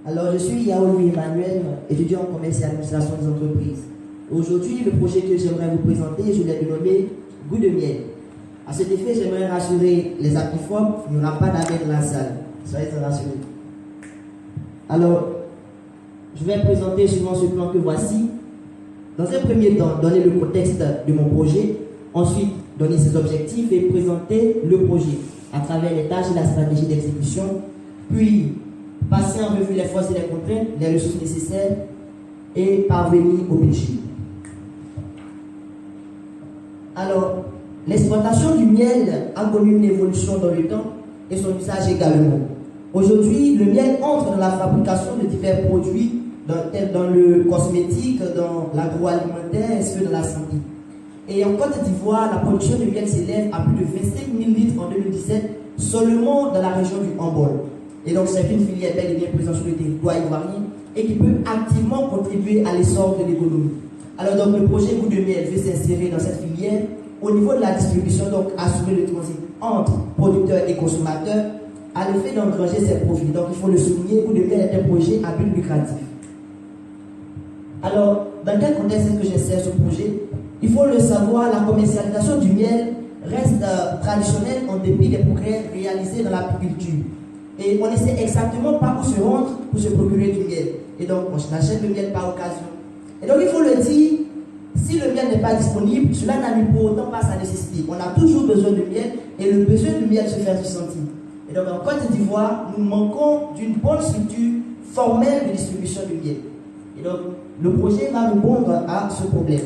Alors, je suis Yao Emmanuel, étudiant en commerce et administration des entreprises. Aujourd'hui, le projet que j'aimerais vous présenter, je l'ai nommé Goût de miel. À cet effet, j'aimerais rassurer les apiphobes, il n'y aura pas d'abeilles dans la salle. Soyez rassurés. Alors, je vais présenter suivant ce plan que voici. Dans un premier temps, donner le contexte de mon projet, ensuite donner ses objectifs et présenter le projet à travers les tâches et la stratégie d'exécution, puis passer en revue les forces et les contraintes, les ressources nécessaires et parvenir au budget. Alors, l'exploitation du miel a connu une évolution dans le temps et son usage également. Aujourd'hui, le miel entre dans la fabrication de divers produits, dans le cosmétique, dans l'agroalimentaire ainsi que dans la santé. Et en Côte d'Ivoire, la production de miel s'élève à plus de 25 000 litres en 2017, seulement dans la région du Hambol. Et donc, c'est une filière bel et bien présente sur le territoire ivoirien et qui peut activement contribuer à l'essor de l'économie. Alors, donc, le projet Goût de miel veut s'insérer dans cette filière au niveau de la distribution, donc assurer le transit entre producteurs et consommateurs à l'effet d'engranger ses profits. Donc, il faut le souligner, Goût de miel est un projet à but lucratif. Alors, dans quel contexte est-ce que j'insère ce projet? Il faut le savoir, la commercialisation du miel reste traditionnelle en dépit des progrès réalisés dans l'apiculture. Et on ne sait exactement pas où se rendre pour se procurer du miel. Et donc, on achète le miel par occasion. Et donc, il faut le dire, si le miel n'est pas disponible, cela n'annule pour autant pas sa nécessité. On a toujours besoin de miel et le besoin du miel se fait ressentir. Et donc, en Côte d'Ivoire, nous manquons d'une bonne structure formelle de distribution du miel. Et donc, le projet va répondre à ce problème.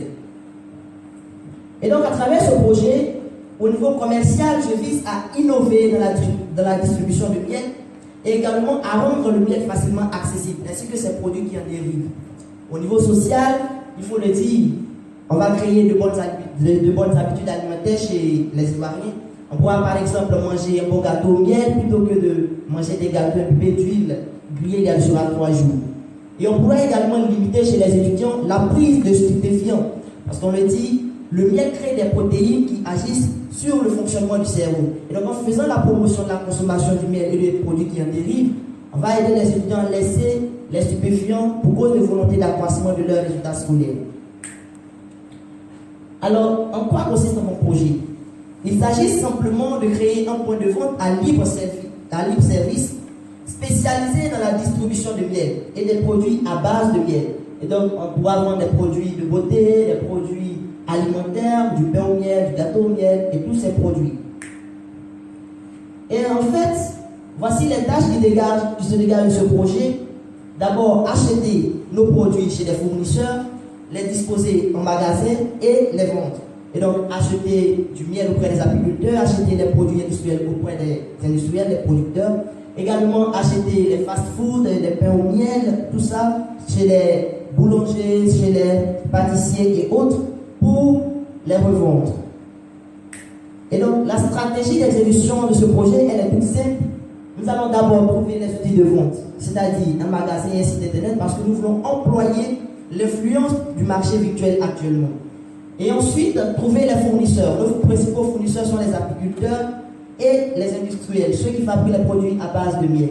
Et donc, à travers ce projet, au niveau commercial, je vise à innover dans la distribution de miel et également à rendre le miel facilement accessible, ainsi que ses produits qui en dérivent. Au niveau social, il faut le dire, on va créer de bonnes habitudes alimentaires chez les Ivoiriens. On pourra par exemple manger un bon gâteau au miel plutôt que de manger des gâteaux imbibés d'huile grillés sur 3 jours. Et on pourra également limiter chez les étudiants la prise de stupéfiants. Parce qu'on le dit, le miel crée des protéines qui agissent sur le fonctionnement du cerveau. Et donc en faisant la promotion de la consommation du miel et des produits qui en dérivent, on va aider les étudiants à laisser les stupéfiants pour cause de volonté d'accroissement de leurs résultats scolaires. Alors, en quoi consiste mon projet? Il s'agit simplement de créer un point de vente à libre service spécialisé dans la distribution de miel et des produits à base de miel. Et donc, on pourra vendre des produits de beauté, des produits alimentaires, du pain au miel, du gâteau au miel et tous ces produits. Et en fait, voici les tâches qui se dégagent de ce projet. D'abord, acheter nos produits chez des fournisseurs, les disposer en magasin et les vendre. Et donc, acheter du miel auprès des apiculteurs, acheter des produits industriels auprès des industriels, des producteurs. Également, acheter les fast-foods, les pains au miel, tout ça, chez les boulangers, chez les pâtissiers et autres, pour les revendre. Et donc, la stratégie d'exécution de ce projet, elle est toute simple. Nous allons d'abord trouver les outils de vente, c'est-à-dire un magasin et un site internet, parce que nous voulons employer l'influence du marché virtuel actuellement. Et ensuite, trouver les fournisseurs. Nos principaux fournisseurs sont les apiculteurs et les industriels, ceux qui fabriquent les produits à base de miel.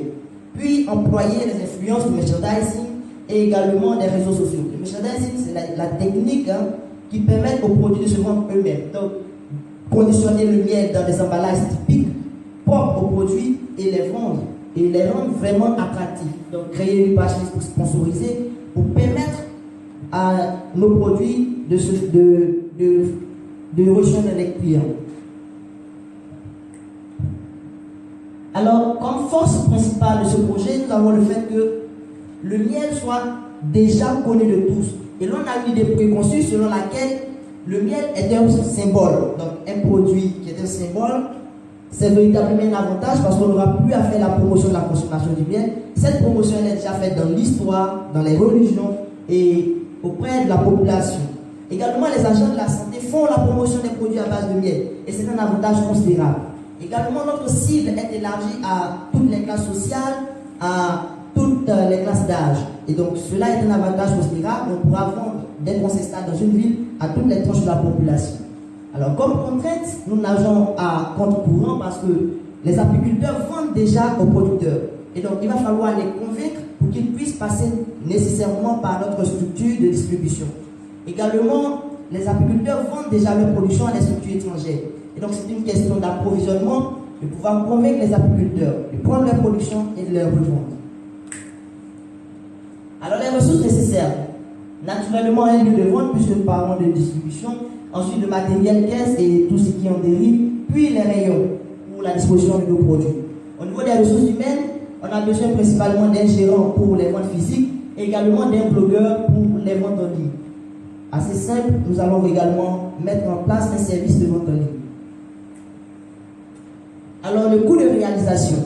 Puis, employer les influences du merchandising et également des réseaux sociaux. Le merchandising, c'est la technique qui permet aux produits de se vendre eux-mêmes. Donc, conditionner le miel dans des emballages typiques, propres aux produits et les vendre. Et les rendre vraiment attractifs. Donc, créer une page sponsorisée pour permettre à nos produits de rejoindre les clients. Alors, comme force principale de ce projet, nous avons le fait que le miel soit déjà connu de tous. Et l'on a une idée préconçue selon laquelle le miel est un symbole. Donc, un produit qui est un symbole, c'est véritablement un avantage parce qu'on n'aura plus à faire la promotion de la consommation du miel. Cette promotion elle est déjà faite dans l'histoire, dans les religions et auprès de la population. Également, les agents de la santé font la promotion des produits à base de miel et c'est un avantage considérable. Également, notre cible est élargie à toutes les classes sociales, à toutes les classes d'âge. Et donc, cela est un avantage considérable. On pourra vendre dès qu'on s'installe dans une ville à toutes les tranches de la population. Alors, comme contrainte, nous nageons à contre-courant parce que les apiculteurs vendent déjà aux producteurs. Et donc, il va falloir les convaincre pour qu'ils puissent passer nécessairement par notre structure de distribution. Également, les apiculteurs vendent déjà leur production à des structures étrangères. Et donc, c'est une question d'approvisionnement, de pouvoir convaincre les apiculteurs de prendre leur production et de leur revendre. Alors, les ressources nécessaires. Naturellement, un lieu de vente, puisque nous parlons de distribution, ensuite de matériel, caisse et tout ce qui en dérive, puis les rayons pour la disposition de nos produits. Au niveau des ressources humaines, on a besoin principalement d'un gérant pour les ventes physiques et également d'un blogueur pour les ventes en ligne. Assez simple, nous allons également mettre en place un service de vente en ligne. Alors, le coût de réalisation.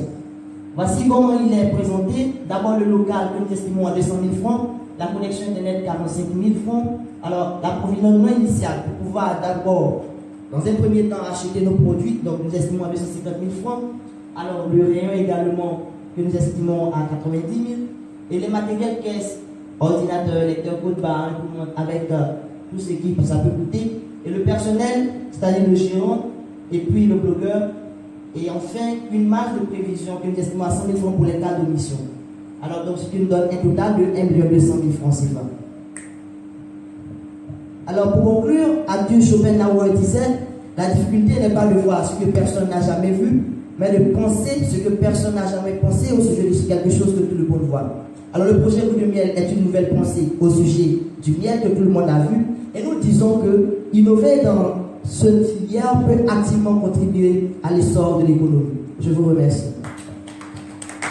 Voici comment il est présenté. D'abord, le local que nous estimons à 200 000 francs, la connexion Internet 45 000 francs. Alors, l'approvisionnement initial pour pouvoir d'abord, dans un premier temps, acheter nos produits, donc nous estimons à 250 000 francs. Alors, le rayon également que nous estimons à 90 000. Et les matériels caisse, ordinateur, lecteur code barre, avec tout ce qui ça peut coûter. Et le personnel, c'est-à-dire le gérant, et puis le blogueur. Et enfin, une marge de prévision que nous estimons à 100 000 francs pour les cas d'omission. Alors, donc, ce qui nous donne un total de 1 200 000 francs CFA. Alors, pour conclure, Arthur Schopenhauer disait, la difficulté n'est pas de voir ce que personne n'a jamais vu, mais de penser ce que personne n'a jamais pensé au sujet de quelque chose que tout le monde voit. Alors, le projet Goût de miel est une nouvelle pensée au sujet du miel que tout le monde a vu, et nous disons que innover dans cette filière peut activement contribuer à l'essor de l'économie. Je vous remercie.